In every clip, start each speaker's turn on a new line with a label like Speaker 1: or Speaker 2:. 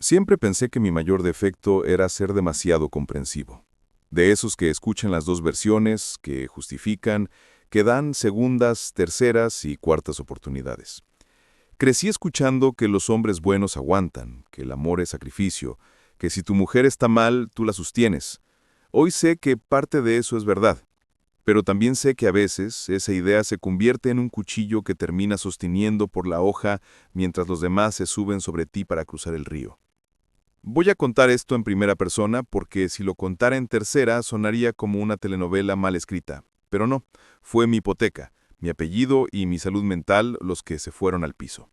Speaker 1: Siempre pensé que mi mayor defecto era ser demasiado comprensivo. De esos que escuchan las dos versiones, que justifican, que dan segundas, terceras y cuartas oportunidades. Crecí escuchando que los hombres buenos aguantan, que el amor es sacrificio, que si tu mujer está mal, tú la sostienes. Hoy sé que parte de eso es verdad, pero también sé que a veces esa idea se convierte en un cuchillo que termina sosteniendo por la hoja mientras los demás se suben sobre ti para cruzar el río. Voy a contar esto en primera persona porque si lo contara en tercera sonaría como una telenovela mal escrita. Pero no, fue mi hipoteca, mi apellido y mi salud mental los que se fueron al piso.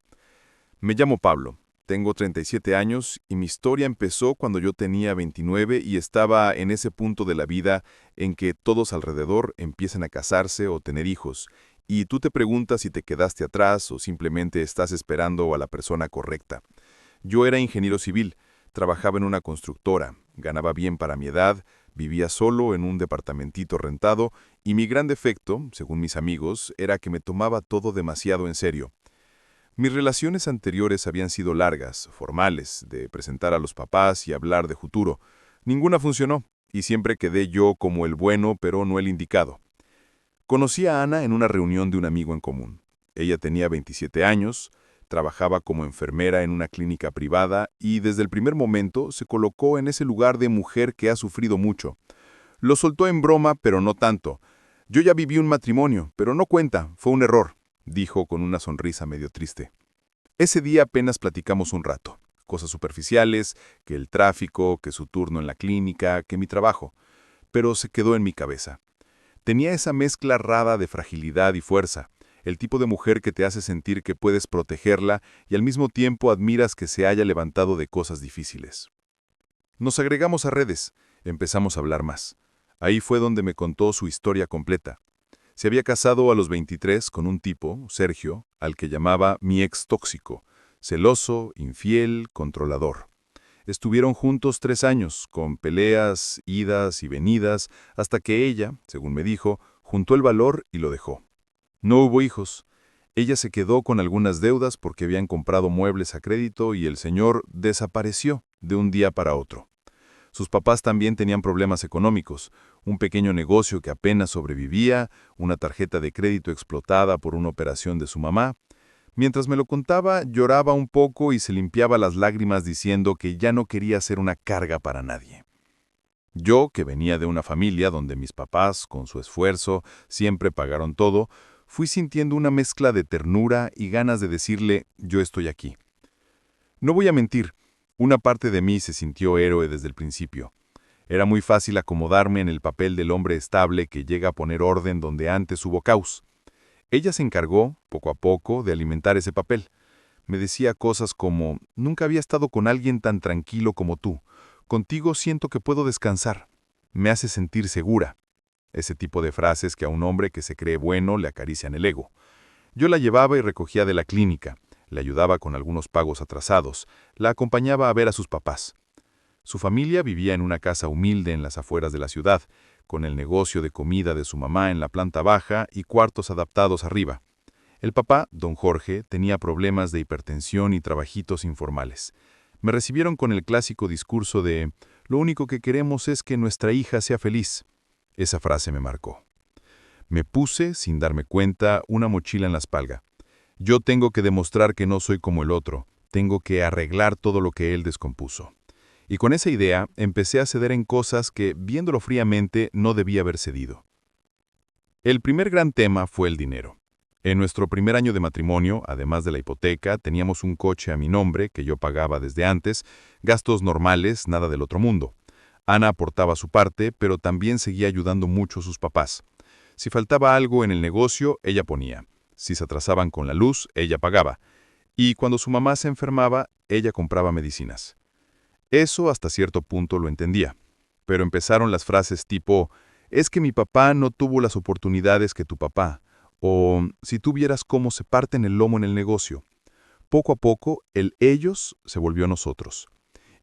Speaker 1: Me llamo Pablo, tengo 37 años y mi historia empezó cuando yo tenía 29 y estaba en ese punto de la vida en que todos alrededor empiezan a casarse o tener hijos, y tú te preguntas si te quedaste atrás o simplemente estás esperando a la persona correcta. Yo era ingeniero civil, trabajaba en una constructora, ganaba bien para mi edad, vivía solo en un departamentito rentado y mi gran defecto, según mis amigos, era que me tomaba todo demasiado en serio. Mis relaciones anteriores habían sido largas, formales, de presentar a los papás y hablar de futuro. Ninguna funcionó, y siempre quedé yo como el bueno, pero no el indicado. Conocí a Ana en una reunión de un amigo en común. Ella tenía 27 años, trabajaba como enfermera en una clínica privada y desde el primer momento se colocó en ese lugar de mujer que ha sufrido mucho. Lo soltó en broma, pero no tanto. Yo ya viví un matrimonio, pero no cuenta, fue un error, dijo con una sonrisa medio triste. Ese día apenas platicamos un rato. Cosas superficiales, que el tráfico, que su turno en la clínica, que mi trabajo. Pero se quedó en mi cabeza. Tenía esa mezcla rara de fragilidad y fuerza, el tipo de mujer que te hace sentir que puedes protegerla y al mismo tiempo admiras que se haya levantado de cosas difíciles. Nos agregamos a redes, empezamos a hablar más. Ahí fue donde me contó su historia completa. Se había casado a los 23 con un tipo, Sergio, al que llamaba mi ex tóxico, celoso, infiel, controlador. Estuvieron juntos 3 años, con peleas, idas y venidas, hasta que ella, según me dijo, juntó el valor y lo dejó. No hubo hijos. Ella se quedó con algunas deudas porque habían comprado muebles a crédito y el señor desapareció de un día para otro. Sus papás también tenían problemas económicos, un pequeño negocio que apenas sobrevivía, una tarjeta de crédito explotada por una operación de su mamá. Mientras me lo contaba, lloraba un poco y se limpiaba las lágrimas diciendo que ya no quería ser una carga para nadie. Yo, que venía de una familia donde mis papás, con su esfuerzo, siempre pagaron todo, fui sintiendo una mezcla de ternura y ganas de decirle, yo estoy aquí. No voy a mentir, una parte de mí se sintió héroe desde el principio. Era muy fácil acomodarme en el papel del hombre estable que llega a poner orden donde antes hubo caos. Ella se encargó, poco a poco, de alimentar ese papel. Me decía cosas como, nunca había estado con alguien tan tranquilo como tú. Contigo siento que puedo descansar. Me hace sentir segura. Ese tipo de frases que a un hombre que se cree bueno le acarician el ego. Yo la llevaba y recogía de la clínica, le ayudaba con algunos pagos atrasados, la acompañaba a ver a sus papás. Su familia vivía en una casa humilde en las afueras de la ciudad, con el negocio de comida de su mamá en la planta baja y cuartos adaptados arriba. El papá, don Jorge, tenía problemas de hipertensión y trabajitos informales. Me recibieron con el clásico discurso de «Lo único que queremos es que nuestra hija sea feliz». Esa frase me marcó. Me puse, sin darme cuenta, una mochila en la espalda. Yo tengo que demostrar que no soy como el otro, tengo que arreglar todo lo que él descompuso. Y con esa idea empecé a ceder en cosas que, viéndolo fríamente, no debía haber cedido. El primer gran tema fue el dinero. En nuestro primer año de matrimonio, además de la hipoteca, teníamos un coche a mi nombre que yo pagaba desde antes, gastos normales, nada del otro mundo. Ana aportaba su parte, pero también seguía ayudando mucho a sus papás. Si faltaba algo en el negocio, ella ponía. Si se atrasaban con la luz, ella pagaba. Y cuando su mamá se enfermaba, ella compraba medicinas. Eso hasta cierto punto lo entendía. Pero empezaron las frases tipo, es que mi papá no tuvo las oportunidades que tu papá, o si tú vieras cómo se parten el lomo en el negocio. Poco a poco, el ellos se volvió nosotros.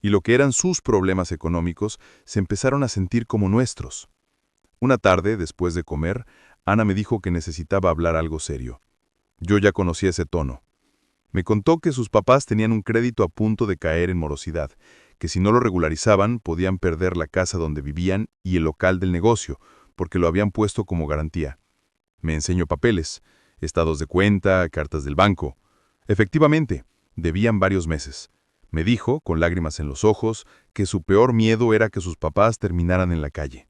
Speaker 1: Y lo que eran sus problemas económicos se empezaron a sentir como nuestros. Una tarde, después de comer, Ana me dijo que necesitaba hablar algo serio. Yo ya conocía ese tono.
Speaker 2: Me contó que sus papás tenían un crédito a punto de caer en morosidad, que si no lo regularizaban podían perder la casa donde vivían y el local del negocio, porque lo habían puesto como garantía. Me enseñó papeles, estados de cuenta, cartas del banco. Efectivamente, debían varios meses. Me dijo, con lágrimas en los ojos, que su peor miedo era que sus papás terminaran en la calle.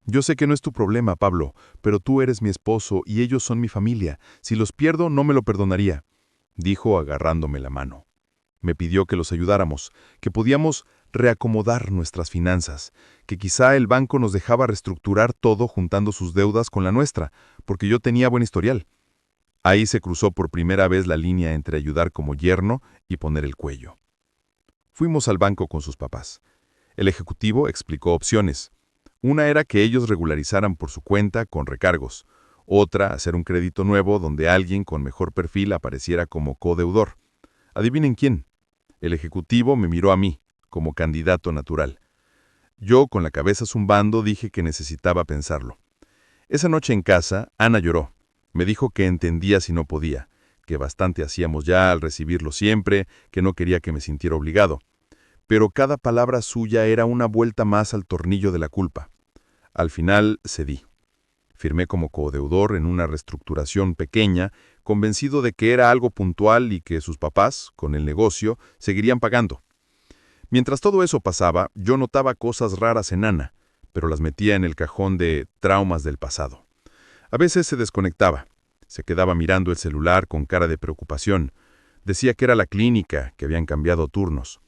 Speaker 2: Yo sé que no es tu problema, Pablo, pero tú eres mi esposo y ellos son mi familia. Si los pierdo, no me lo perdonaría, dijo agarrándome la mano. Me pidió que los ayudáramos, que podíamos reacomodar nuestras finanzas, que quizá el banco nos dejaba reestructurar todo juntando sus deudas con la nuestra, porque yo tenía buen historial. Ahí se cruzó por primera vez la línea entre ayudar como yerno y poner el cuello. Fuimos al banco con sus papás. El ejecutivo explicó opciones. Una era que ellos regularizaran por su cuenta con recargos. Otra, hacer un crédito nuevo donde alguien con mejor perfil apareciera como codeudor. Adivinen quién. El ejecutivo me miró a mí, como candidato natural. Yo, con la cabeza zumbando, dije que necesitaba pensarlo. Esa noche en casa, Ana lloró. Me dijo que entendía si no podía, que bastante hacíamos ya al recibirlo siempre, que no quería que me sintiera obligado. Pero cada palabra suya era una vuelta más al tornillo de la culpa. Al final cedí. Firmé como codeudor en una reestructuración pequeña, convencido de que era algo puntual y que sus papás, con el negocio, seguirían pagando. Mientras todo eso pasaba, yo notaba cosas raras en Ana, pero las metía en el cajón de traumas del pasado. A veces se desconectaba. Se quedaba mirando el celular con cara de preocupación. Decía que era la clínica, que habían cambiado turnos.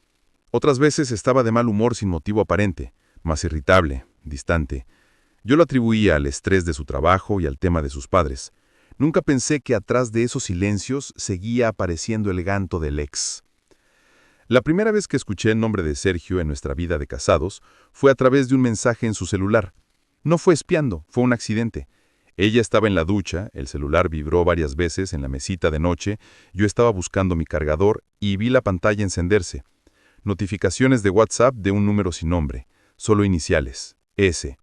Speaker 2: Otras veces estaba de mal humor sin motivo aparente, más irritable, distante. Yo lo atribuía al estrés de su trabajo y al tema de sus padres. Nunca pensé que atrás de esos silencios seguía apareciendo el ganto del ex. La primera vez que escuché el nombre de Sergio en nuestra vida de casados fue a través de un mensaje en su celular. No fue espiando, fue un accidente. Ella estaba en la ducha, el celular vibró varias veces en la mesita de noche, yo estaba buscando mi cargador y vi la pantalla encenderse. Notificaciones de WhatsApp de un número sin nombre, solo iniciales, S.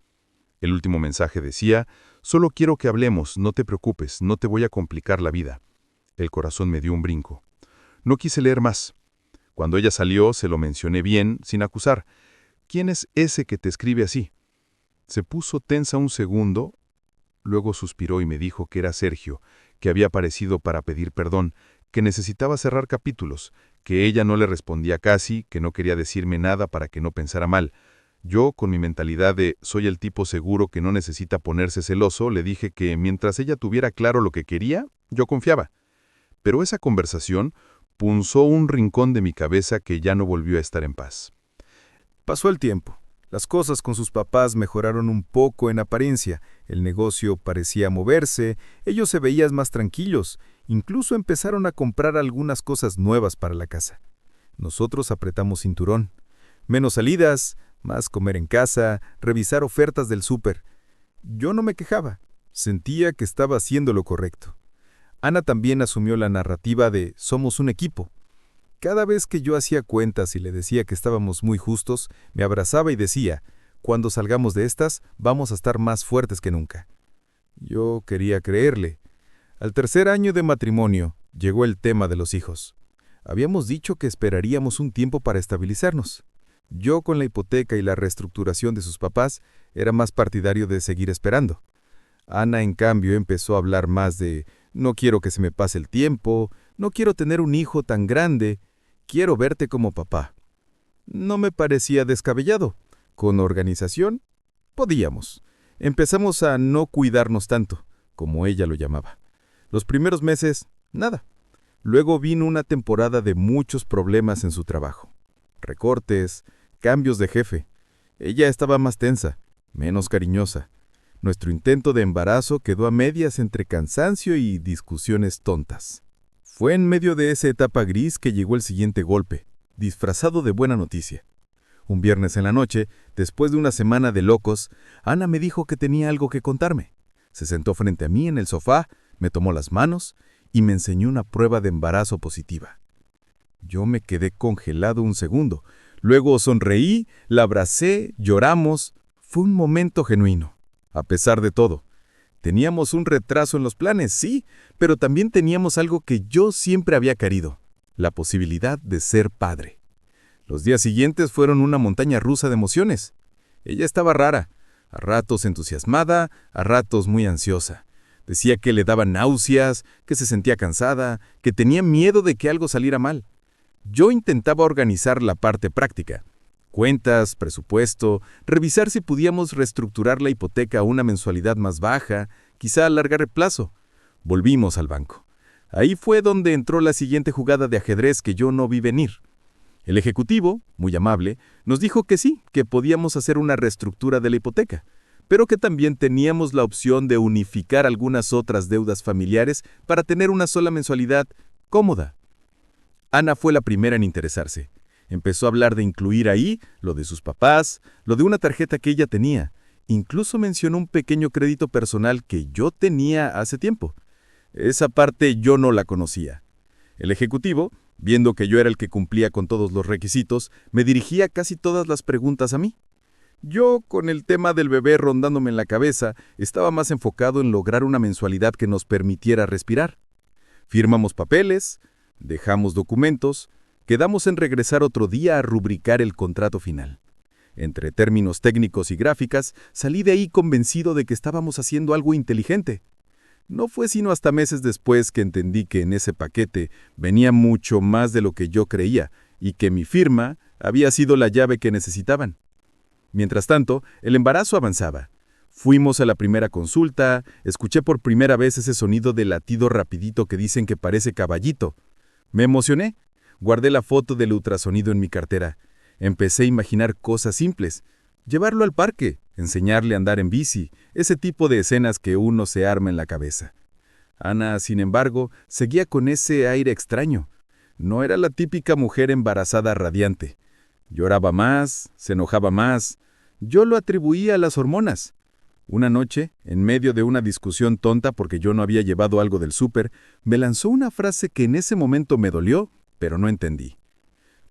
Speaker 2: El último mensaje decía, solo quiero que hablemos, no te preocupes, no te voy a complicar la vida. El corazón me dio un brinco. No quise leer más. Cuando ella salió, se lo mencioné bien, sin acusar. ¿Quién es ese que te escribe así? Se puso tensa un segundo, luego suspiró y me dijo que era Sergio, que había aparecido para pedir perdón, que necesitaba cerrar capítulos, que ella no le respondía casi, que no quería decirme nada para que no pensara mal. Yo, con mi mentalidad de soy el tipo seguro que no necesita ponerse celoso, le dije que mientras ella tuviera claro lo que quería, yo confiaba. Pero esa conversación punzó un rincón de mi cabeza que ya no volvió a estar en paz.
Speaker 3: Pasó el tiempo. Las cosas con sus papás mejoraron un poco en apariencia. El negocio parecía moverse, ellos se veían más tranquilos. Incluso empezaron a comprar algunas cosas nuevas para la casa. Nosotros apretamos cinturón. Menos salidas, más comer en casa, revisar ofertas del súper. Yo no me quejaba. Sentía que estaba haciendo lo correcto. Ana también asumió la narrativa de somos un equipo. Cada vez que yo hacía cuentas y le decía que estábamos muy justos, me abrazaba y decía, cuando salgamos de estas, vamos a estar más fuertes que nunca. Yo quería creerle. Al tercer año de matrimonio, llegó el tema de los hijos. Habíamos dicho que esperaríamos un tiempo para estabilizarnos. Yo, con la hipoteca y la reestructuración de sus papás, era más partidario de seguir esperando. Ana, en cambio, empezó a hablar más de no quiero que se me pase el tiempo, no quiero tener un hijo tan grande, quiero verte como papá. No me parecía descabellado. Con organización, podíamos. Empezamos a no cuidarnos tanto, como ella lo llamaba. Los primeros meses, nada. Luego vino una temporada de muchos problemas en su trabajo. Recortes, cambios de jefe. Ella estaba más tensa, menos cariñosa. Nuestro intento de embarazo quedó a medias entre cansancio y discusiones tontas. Fue en medio de esa etapa gris que llegó el siguiente golpe, disfrazado de buena noticia. Un viernes en la noche, después de una semana de locos, Ana me dijo que tenía algo que contarme. Se sentó frente a mí en el sofá, me tomó las manos y me enseñó una prueba de embarazo positiva. Yo me quedé congelado un segundo. Luego sonreí, la abracé, lloramos. Fue un momento genuino. A pesar de todo, teníamos un retraso en los planes, sí, pero también teníamos algo que yo siempre había querido, la posibilidad de ser padre. Los días siguientes fueron una montaña rusa de emociones. Ella estaba rara, a ratos entusiasmada, a ratos muy ansiosa. Decía que le daban náuseas, que se sentía cansada, que tenía miedo de que algo saliera mal. Yo intentaba organizar la parte práctica. Cuentas, presupuesto, revisar si podíamos reestructurar la hipoteca a una mensualidad más baja, quizá alargar el plazo. Volvimos al banco. Ahí fue donde entró la siguiente jugada de ajedrez que yo no vi venir. El ejecutivo, muy amable, nos dijo que sí, que podíamos hacer una reestructura de la hipoteca, pero que también teníamos la opción de unificar algunas otras deudas familiares para tener una sola mensualidad cómoda. Ana fue la primera en interesarse. Empezó a hablar de incluir ahí lo de sus papás, lo de una tarjeta que ella tenía. Incluso mencionó un pequeño crédito personal que yo tenía hace tiempo. Esa parte yo no la conocía. El ejecutivo, viendo que yo era el que cumplía con todos los requisitos, me dirigía casi todas las preguntas a mí. Yo, con el tema del bebé rondándome en la cabeza, estaba más enfocado en lograr una mensualidad que nos permitiera respirar. Firmamos papeles, dejamos documentos, quedamos en regresar otro día a rubricar el contrato final. Entre términos técnicos y gráficas, salí de ahí convencido de que estábamos haciendo algo inteligente. No fue sino hasta meses después que entendí que en ese paquete venía mucho más de lo que yo creía y que mi firma había sido la llave que necesitaban. Mientras tanto, el embarazo avanzaba. Fuimos a la primera consulta, escuché por primera vez ese sonido de latido rapidito que dicen que parece caballito. Me emocioné. Guardé la foto del ultrasonido en mi cartera. Empecé a imaginar cosas simples. Llevarlo al parque, enseñarle a andar en bici, ese tipo de escenas que uno se arma en la cabeza. Ana, sin embargo, seguía con ese aire extraño. No era la típica mujer embarazada radiante. Lloraba más, se enojaba más. Yo lo atribuía a las hormonas. Una noche, en medio de una discusión tonta porque yo no había llevado algo del súper, me lanzó una frase que en ese momento me dolió, pero no entendí.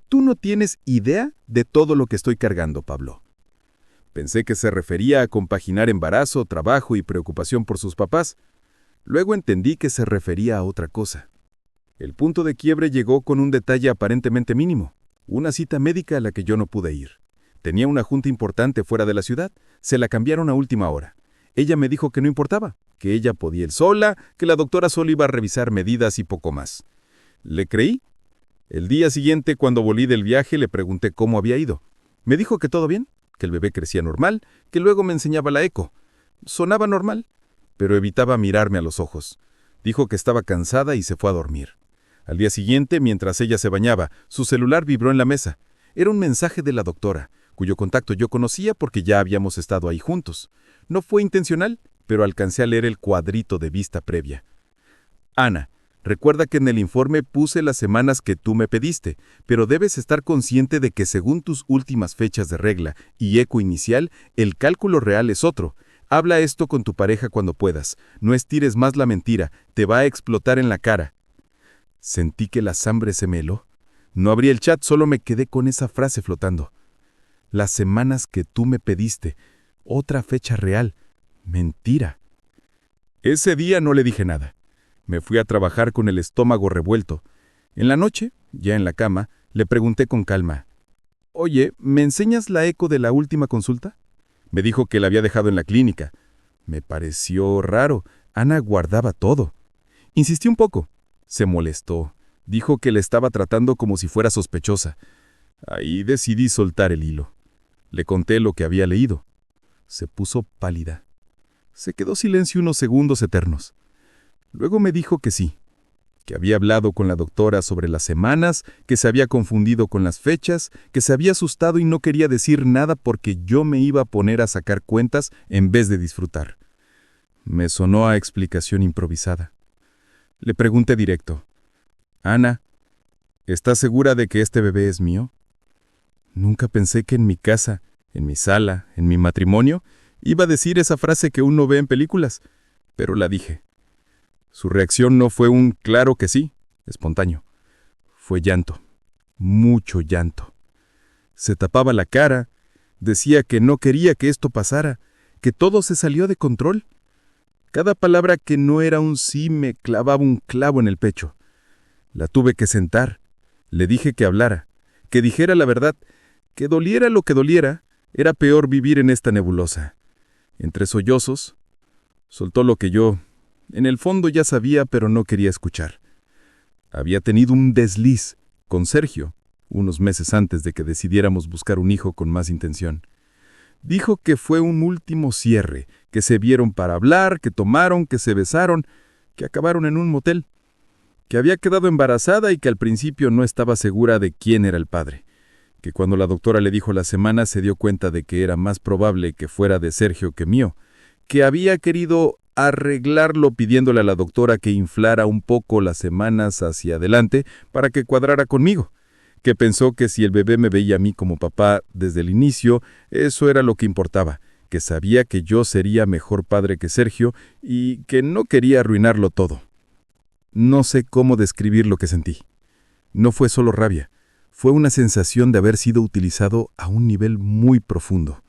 Speaker 3: Tú no tienes idea de todo lo que estoy cargando, Pablo. Pensé que se refería a compaginar embarazo, trabajo y preocupación por sus papás. Luego entendí que se refería a otra cosa. El punto de quiebre llegó con un detalle aparentemente mínimo, una cita médica a la que yo no pude ir. Tenía una junta importante fuera de la ciudad, se la cambiaron a última hora. Ella me dijo que no importaba, que ella podía ir sola, que la doctora solo iba a revisar medidas y poco más. ¿Le creí? El día siguiente, cuando volví del viaje, le pregunté cómo había ido. Me dijo que todo bien, que el bebé crecía normal, que luego me enseñaba la eco. Sonaba normal, pero evitaba mirarme a los ojos. Dijo que estaba cansada y se fue a dormir. Al día siguiente, mientras ella se bañaba, su celular vibró en la mesa. Era un mensaje de la doctora, cuyo contacto yo conocía porque ya habíamos estado ahí juntos. No fue intencional, pero alcancé a leer el cuadrito de vista previa. Ana, recuerda que en el informe puse las semanas que tú me pediste, pero debes estar consciente de que según tus últimas fechas de regla y eco inicial, el cálculo real es otro. Habla esto con tu pareja cuando puedas. No estires más la mentira, te va a explotar en la cara. Sentí que la sangre se me heló. No abrí el chat, solo me quedé con esa frase flotando. Las semanas que tú me pediste. Otra fecha real. Mentira. Ese día no le dije nada. Me fui a trabajar con el estómago revuelto. En la noche, ya en la cama, le pregunté con calma. Oye, ¿me enseñas la eco de la última consulta? Me dijo que la había dejado en la clínica. Me pareció raro. Ana guardaba todo. Insistí un poco. Se molestó. Dijo que le estaba tratando como si fuera sospechosa. Ahí decidí soltar el hilo. Le conté lo que había leído. Se puso pálida. Se quedó silencio unos segundos eternos. Luego me dijo que sí, que había hablado con la doctora sobre las semanas, que se había confundido con las fechas, que se había asustado y no quería decir nada porque yo me iba a poner a sacar cuentas en vez de disfrutar. Me sonó a explicación improvisada. Le pregunté directo. Ana, ¿estás segura de que este bebé es mío? Nunca pensé que en mi casa, en mi sala, en mi matrimonio, iba a decir esa frase que uno ve en películas, pero la dije. Su reacción no fue un claro que sí, espontáneo. Fue llanto, mucho llanto. Se tapaba la cara, decía que no quería que esto pasara, que todo se salió de control. Cada palabra que no era un sí me clavaba un clavo en el pecho. La tuve que sentar, Le dije que hablara, que dijera la verdad, que doliera lo que doliera, era peor vivir en esta nebulosa. Entre sollozos, soltó lo que yo, en el fondo ya sabía, pero no quería escuchar. Había tenido un desliz con Sergio, unos meses antes de que decidiéramos buscar un hijo con más intención. Dijo que fue un último cierre, que se vieron para hablar, que tomaron, que se besaron, que acabaron en un motel, que había quedado embarazada y que al principio no estaba segura de quién era el padre, que cuando la doctora le dijo la semana se dio cuenta de que era más probable que fuera de Sergio que mío, que había querido arreglarlo pidiéndole a la doctora que inflara un poco las semanas hacia adelante para que cuadrara conmigo, que pensó que si el bebé me veía a mí como papá desde el inicio, eso era lo que importaba, que sabía que yo sería mejor padre que Sergio y que no quería arruinarlo todo. No sé cómo describir lo que sentí. No fue solo rabia, fue una sensación de haber sido utilizado a un nivel muy profundo.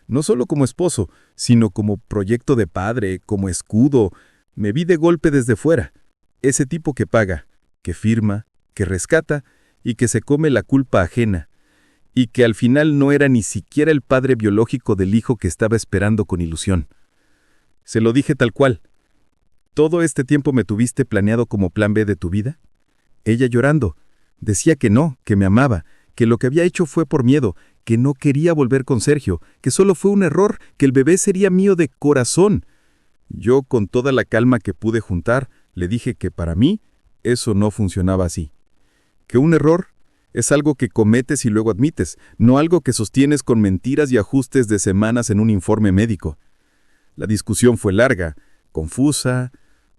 Speaker 3: No solo como esposo, sino como proyecto de padre, como escudo. Me vi de golpe desde fuera. Ese tipo que paga, que firma, que rescata y que se come la culpa ajena. Y que al final no era ni siquiera el padre biológico del hijo que estaba esperando con ilusión. Se lo dije tal cual. ¿Todo este tiempo me tuviste planeado como plan B de tu vida? Ella llorando. Decía que no, que me amaba, que lo que había hecho fue por miedo, que no quería volver con Sergio, que solo fue un error, que el bebé sería mío de corazón. Yo, con toda la calma que pude juntar, le dije que para mí eso no funcionaba así. Que un error es algo que cometes y luego admites, no algo que sostienes con mentiras y ajustes de semanas en un informe médico. La discusión fue larga, confusa,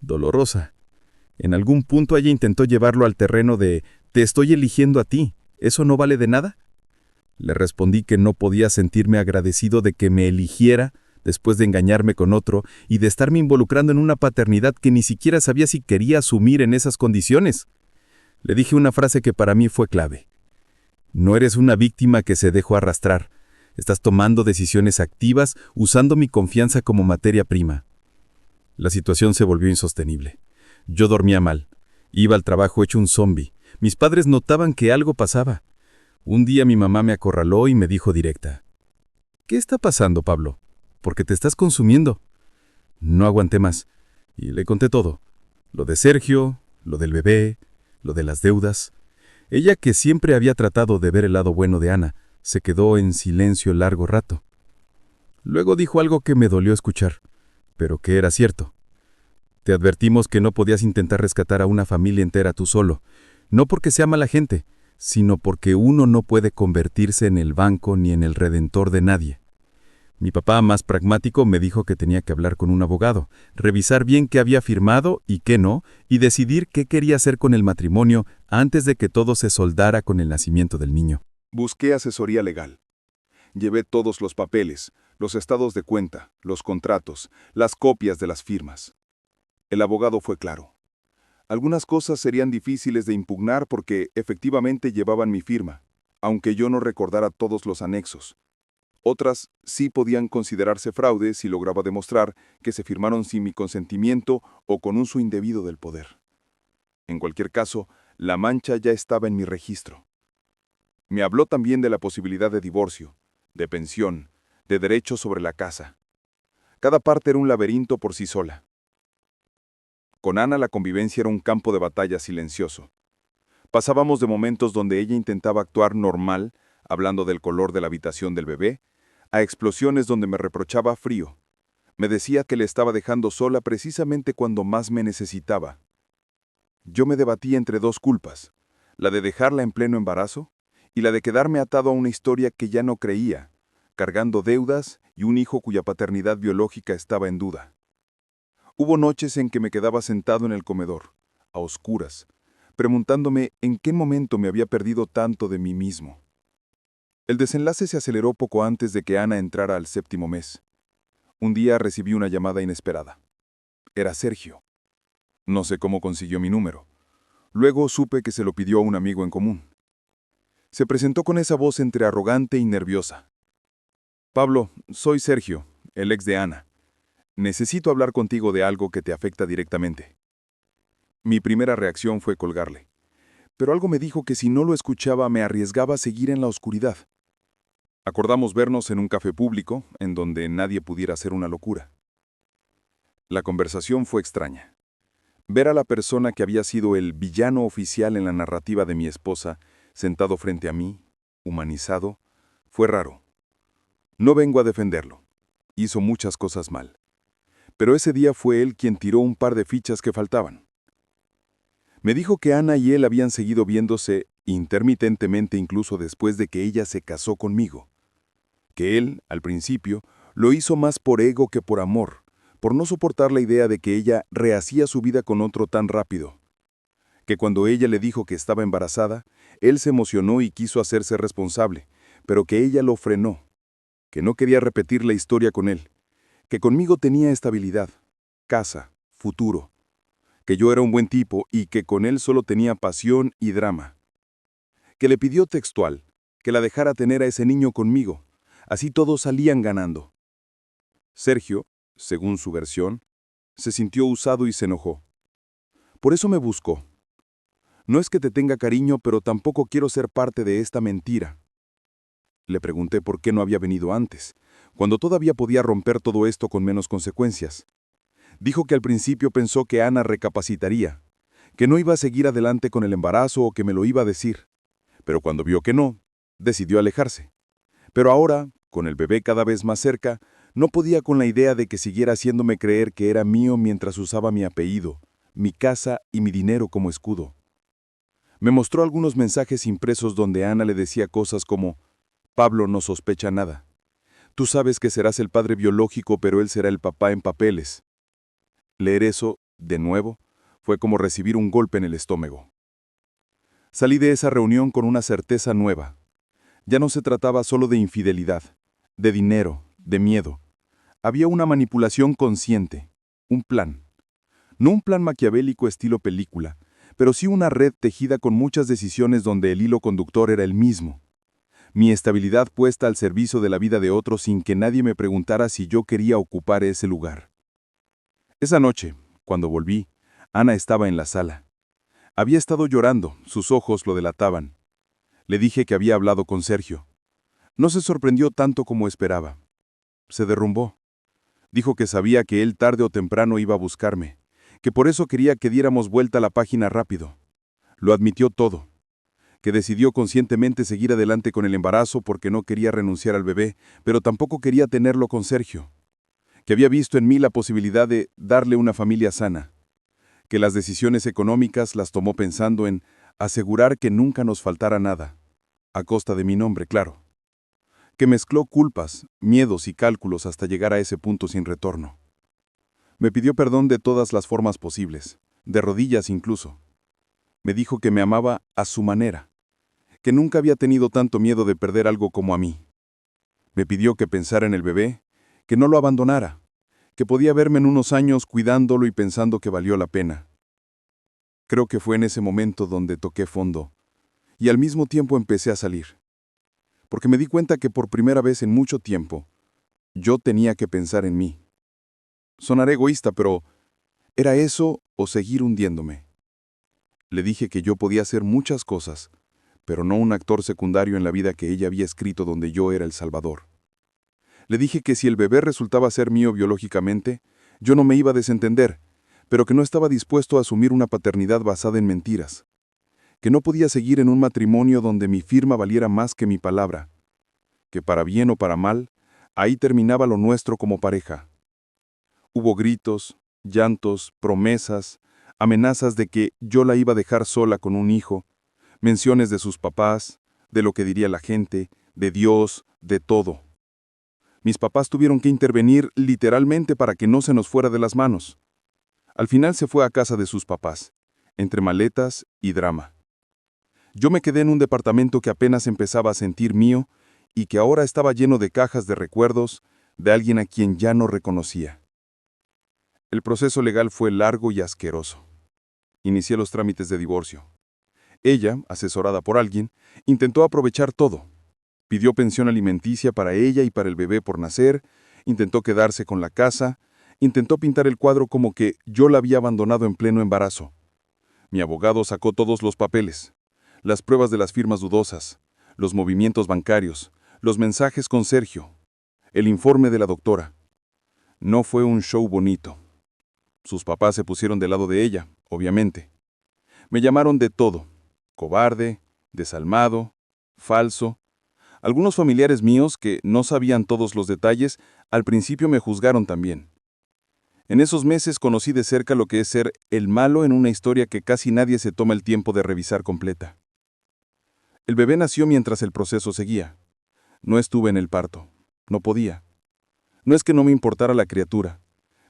Speaker 3: dolorosa. En algún punto ella intentó llevarlo al terreno de «te estoy eligiendo a ti, ¿eso no vale de nada?» Le respondí que no podía sentirme agradecido de que me eligiera después de engañarme con otro y de estarme involucrando en una paternidad que ni siquiera sabía si quería asumir en esas condiciones. Le dije una frase que para mí fue clave. No eres una víctima que se dejó arrastrar. Estás tomando decisiones activas usando mi confianza como materia prima. La situación se volvió insostenible. Yo dormía mal. Iba al trabajo hecho un zombi. Mis padres notaban que algo pasaba. Un día mi mamá me acorraló y me dijo directa: «¿Qué está pasando, Pablo? Porque te estás consumiendo». No aguanté más y le conté todo. Lo de Sergio, lo del bebé, lo de las deudas. Ella, que siempre había tratado de ver el lado bueno de Ana, se quedó en silencio largo rato. Luego dijo algo que me dolió escuchar, pero que era cierto. «Te advertimos que no podías intentar rescatar a una familia entera tú solo, no porque sea mala gente, sino porque uno no puede convertirse en el banco ni en el redentor de nadie». Mi papá, más pragmático, me dijo que tenía que hablar con un abogado, revisar bien qué había firmado y qué no, y decidir qué quería hacer con el matrimonio antes de que todo se soldara con el nacimiento del niño.
Speaker 1: Busqué asesoría legal. Llevé todos los papeles, los estados de cuenta, los contratos, las copias de las firmas. El abogado fue claro. Algunas cosas serían difíciles de impugnar porque efectivamente llevaban mi firma, aunque yo no recordara todos los anexos. Otras sí podían considerarse fraude si lograba demostrar que se firmaron sin mi consentimiento o con uso indebido del poder. En cualquier caso, la mancha ya estaba en mi registro. Me habló también de la posibilidad de divorcio, de pensión, de derechos sobre la casa. Cada parte era un laberinto por sí sola. Con Ana la convivencia era un campo de batalla silencioso. Pasábamos de momentos donde ella intentaba actuar normal, hablando del color de la habitación del bebé, a explosiones donde me reprochaba frío. Me decía que le estaba dejando sola precisamente cuando más me necesitaba. Yo me debatía entre dos culpas, la de dejarla en pleno embarazo y la de quedarme atado a una historia que ya no creía, cargando deudas y un hijo cuya paternidad biológica estaba en duda. Hubo noches en que me quedaba sentado en el comedor, a oscuras, preguntándome en qué momento me había perdido tanto de mí mismo. El desenlace se aceleró poco antes de que Ana entrara al 7º mes. Un día recibí una llamada inesperada. Era Sergio. No sé cómo consiguió mi número. Luego supe que se lo pidió a un amigo en común. Se presentó con esa voz entre arrogante y nerviosa. «Pablo, soy Sergio, el ex de Ana. Necesito hablar contigo de algo que te afecta directamente». Mi primera reacción fue colgarle. pero algo me dijo que si no lo escuchaba me arriesgaba a seguir en la oscuridad. Acordamos vernos en un café público, en donde nadie pudiera hacer una locura. La conversación fue extraña. Ver a la persona que había sido el villano oficial en la narrativa de mi esposa, sentado frente a mí, humanizado, fue raro. No vengo a defenderlo. Hizo muchas cosas mal. Pero ese día fue él quien tiró un par de fichas que faltaban. Me dijo que Ana y él habían seguido viéndose intermitentemente incluso después de que ella se casó conmigo. Que él, al principio, lo hizo más por ego que por amor, por no soportar la idea de que ella rehacía su vida con otro tan rápido. Que cuando ella le dijo que estaba embarazada, él se emocionó y quiso hacerse responsable, pero que ella lo frenó, que no quería repetir la historia con él, que conmigo tenía estabilidad, casa, futuro, que yo era un buen tipo y que con él solo tenía pasión y drama. Que le pidió textual, que la dejara tener a ese niño conmigo, así todos salían ganando. Sergio, según su versión, se sintió usado y se enojó. Por eso me buscó. No es que te tenga cariño, pero tampoco quiero ser parte de esta mentira. Le pregunté por qué no había venido antes, cuando todavía podía romper todo esto con menos consecuencias. Dijo que al principio pensó que Ana recapacitaría, que no iba a seguir adelante con el embarazo o que me lo iba a decir. Pero cuando vio que no, decidió alejarse. Pero ahora, con el bebé cada vez más cerca, no podía con la idea de que siguiera haciéndome creer que era mío mientras usaba mi apellido, mi casa y mi dinero como escudo. Me mostró algunos mensajes impresos donde Ana le decía cosas como: Pablo no sospecha nada. Tú sabes que serás el padre biológico, pero él será el papá en papeles. Leer eso, de nuevo, fue como recibir un golpe en el estómago. Salí de esa reunión con una certeza nueva. Ya no se trataba solo de infidelidad, de dinero, de miedo. Había una manipulación consciente, un plan. No un plan maquiavélico estilo película, pero sí una red tejida con muchas decisiones donde el hilo conductor era el mismo. Mi estabilidad puesta al servicio de la vida de otros sin que nadie me preguntara si yo quería ocupar ese lugar. Esa noche, cuando volví, Ana estaba en la sala. Había estado llorando, sus ojos lo delataban. Le dije que había hablado con Sergio. No se sorprendió tanto como esperaba. Se derrumbó. Dijo que sabía que él tarde o temprano iba a buscarme, que por eso quería que diéramos vuelta a la página rápido. Lo admitió todo. Que decidió conscientemente seguir adelante con el embarazo porque no quería renunciar al bebé, pero tampoco quería tenerlo con Sergio. Que había visto en mí la posibilidad de darle una familia sana. Que las decisiones económicas las tomó pensando en asegurar que nunca nos faltara nada, a costa de mi nombre, claro. Que mezcló culpas, miedos y cálculos hasta llegar a ese punto sin retorno. Me pidió perdón de todas las formas posibles, de rodillas incluso. Me dijo que me amaba a su manera, que nunca había tenido tanto miedo de perder algo como a mí. Me pidió que pensara en el bebé, que no lo abandonara, que podía verme en unos años cuidándolo y pensando que valió la pena. Creo que fue en ese momento donde toqué fondo, y al mismo tiempo empecé a salir. Porque me di cuenta que por primera vez en mucho tiempo, yo tenía que pensar en mí. Sonaré egoísta, pero ¿era eso o seguir hundiéndome? Le dije que yo podía hacer muchas cosas, pero no un actor secundario en la vida que ella había escrito donde yo era el salvador. Le dije que si el bebé resultaba ser mío biológicamente, yo no me iba a desentender, pero que no estaba dispuesto a asumir una paternidad basada en mentiras. Que no podía seguir en un matrimonio donde mi firma valiera más que mi palabra. Que para bien o para mal, ahí terminaba lo nuestro como pareja. Hubo gritos, llantos, promesas, amenazas de que yo la iba a dejar sola con un hijo, menciones de sus papás, de lo que diría la gente, de Dios, de todo. Mis papás tuvieron que intervenir literalmente para que no se nos fuera de las manos. Al final se fue a casa de sus papás, entre maletas y drama. Yo me quedé en un departamento que apenas empezaba a sentir mío y que ahora estaba lleno de cajas de recuerdos de alguien a quien ya no reconocía. El proceso legal fue largo y asqueroso. Inicié los trámites de divorcio. Ella, asesorada por alguien, intentó aprovechar todo. Pidió pensión alimenticia para ella y para el bebé por nacer, intentó quedarse con la casa, intentó pintar el cuadro como que yo la había abandonado en pleno embarazo. Mi abogado sacó todos los papeles, Las pruebas de las firmas dudosas, los movimientos bancarios, los mensajes con Sergio, el informe de la doctora. No fue un show bonito. Sus papás se pusieron del lado de ella, obviamente. Me llamaron de todo: cobarde, desalmado, falso. Algunos familiares míos, que no sabían todos los detalles, al principio me juzgaron también. En esos meses conocí de cerca lo que es ser el malo en una historia que casi nadie se toma el tiempo de revisar completa. El bebé nació mientras el proceso seguía. No estuve en el parto. No podía. No es que no me importara la criatura.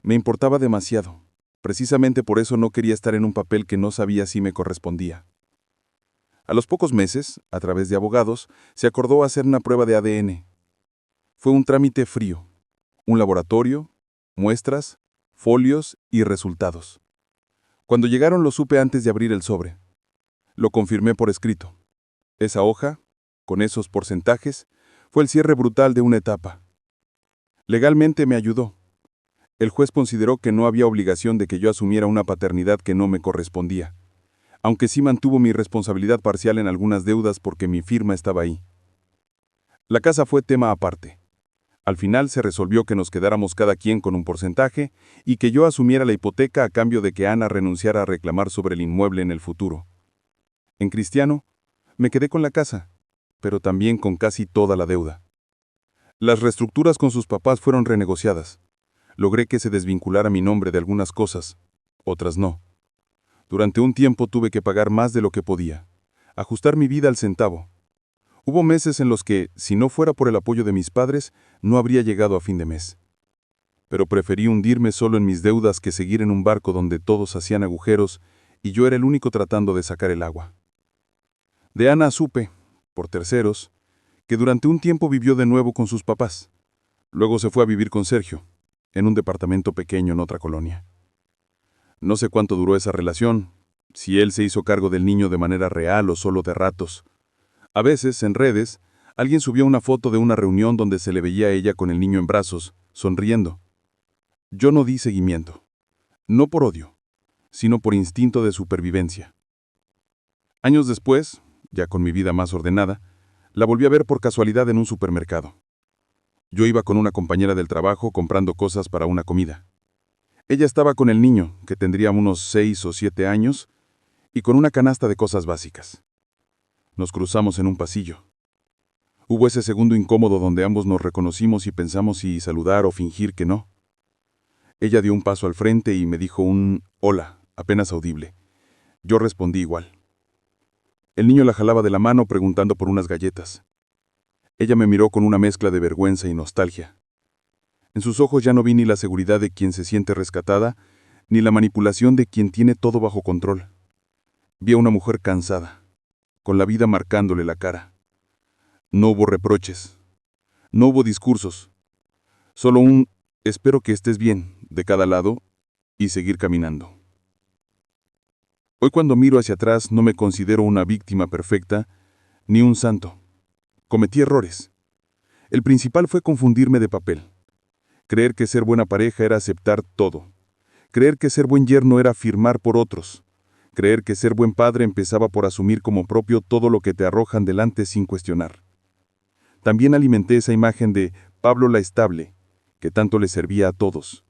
Speaker 1: Me importaba demasiado. Precisamente por eso no quería estar en un papel que no sabía si me correspondía. A los pocos meses, a través de abogados, se acordó hacer una prueba de ADN. Fue un trámite frío. Un laboratorio, muestras, folios y resultados. Cuando llegaron lo supe antes de abrir el sobre. Lo confirmé por escrito. Esa hoja, con esos porcentajes, fue el cierre brutal de una etapa. Legalmente me ayudó. El juez consideró que no había obligación de que yo asumiera una paternidad que no me correspondía, aunque sí mantuvo mi responsabilidad parcial en algunas deudas porque mi firma estaba ahí. La casa fue tema aparte. Al final se resolvió que nos quedáramos cada quien con un porcentaje y que yo asumiera la hipoteca a cambio de que Ana renunciara a reclamar sobre el inmueble en el futuro. En Cristiano, me quedé con la casa, pero también con casi toda la deuda. Las reestructuras con sus papás fueron renegociadas. Logré que se desvinculara mi nombre de algunas cosas, otras no. Durante un tiempo tuve que pagar más de lo que podía, ajustar mi vida al centavo. Hubo meses en los que, si no fuera por el apoyo de mis padres, no habría llegado a fin de mes. Pero preferí hundirme solo en mis deudas que seguir en un barco donde todos hacían agujeros y yo era el único tratando de sacar el agua. De Ana supe, por terceros, que durante un tiempo vivió de nuevo con sus papás. Luego se fue a vivir con Sergio, en un departamento pequeño en otra colonia. No sé cuánto duró esa relación, si él se hizo cargo del niño de manera real o solo de ratos. A veces, en redes, alguien subió una foto de una reunión donde se le veía a ella con el niño en brazos, sonriendo. Yo no di seguimiento, no por odio, sino por instinto de supervivencia. Años después, ya con mi vida más ordenada, la volví a ver por casualidad en un supermercado. Yo iba con una compañera del trabajo comprando cosas para una comida. Ella estaba con el niño, que tendría unos 6 o 7 años, y con una canasta de cosas básicas. Nos cruzamos en un pasillo. Hubo ese segundo incómodo donde ambos nos reconocimos y pensamos si saludar o fingir que no. Ella dio un paso al frente y me dijo un hola, apenas audible. Yo respondí igual. El niño la jalaba de la mano preguntando por unas galletas. Ella me miró con una mezcla de vergüenza y nostalgia. En sus ojos ya no vi ni la seguridad de quien se siente rescatada, ni la manipulación de quien tiene todo bajo control. Vi a una mujer cansada, con la vida marcándole la cara. No hubo reproches, no hubo discursos, solo un espero que estés bien de cada lado y seguir caminando. Hoy cuando miro hacia atrás no me considero una víctima perfecta, ni un santo. Cometí errores. El principal fue confundirme de papel. Creer que ser buena pareja era aceptar todo. Creer que ser buen yerno era firmar por otros. Creer que ser buen padre empezaba por asumir como propio todo lo que te arrojan delante sin cuestionar. También alimenté esa imagen de Pablo la estable, que tanto le servía a todos.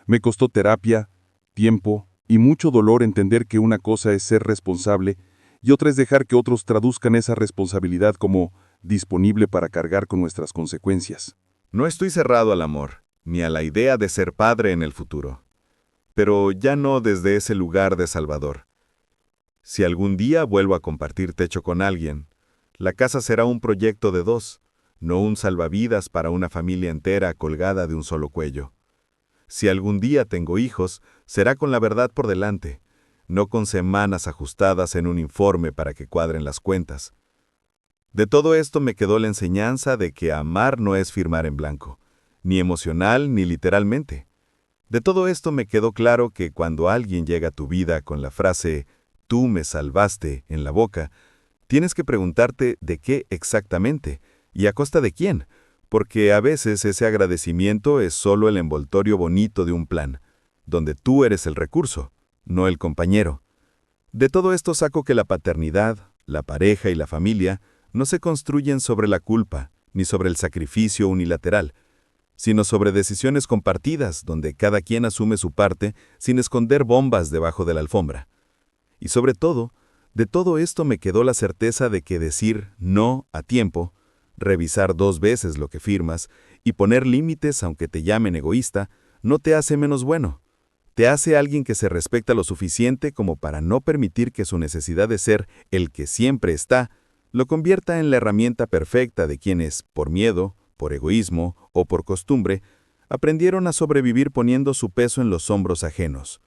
Speaker 1: Me costó terapia, tiempo y mucho dolor entender que una cosa es ser responsable y otra es dejar que otros traduzcan esa responsabilidad como disponible para cargar con nuestras consecuencias.
Speaker 4: No estoy cerrado al amor, ni a la idea de ser padre en el futuro. Pero ya no desde ese lugar de salvador. Si algún día vuelvo a compartir techo con alguien, la casa será un proyecto de dos, no un salvavidas para una familia entera colgada de un solo cuello. Si algún día tengo hijos, será con la verdad por delante, no con semanas ajustadas en un informe para que cuadren las cuentas. De todo esto me quedó la enseñanza de que amar no es firmar en blanco, ni emocional ni literalmente. De todo esto me quedó claro que cuando alguien llega a tu vida con la frase «tú me salvaste» en la boca, tienes que preguntarte de qué exactamente y a costa de quién, porque a veces ese agradecimiento es solo el envoltorio bonito de un plan, donde tú eres el recurso, no el compañero. De todo esto saco que la paternidad, la pareja y la familia no se construyen sobre la culpa ni sobre el sacrificio unilateral, sino sobre decisiones compartidas donde cada quien asume su parte sin esconder bombas debajo de la alfombra. Y sobre todo, de todo esto me quedó la certeza de que decir no a tiempo, revisar 2 veces lo que firmas y poner límites aunque te llamen egoísta, no te hace menos bueno. Te hace alguien que se respecta lo suficiente como para no permitir que su necesidad de ser el que siempre está, lo convierta en la herramienta perfecta de quienes, por miedo, por egoísmo o por costumbre, aprendieron a sobrevivir poniendo su peso en los hombros ajenos.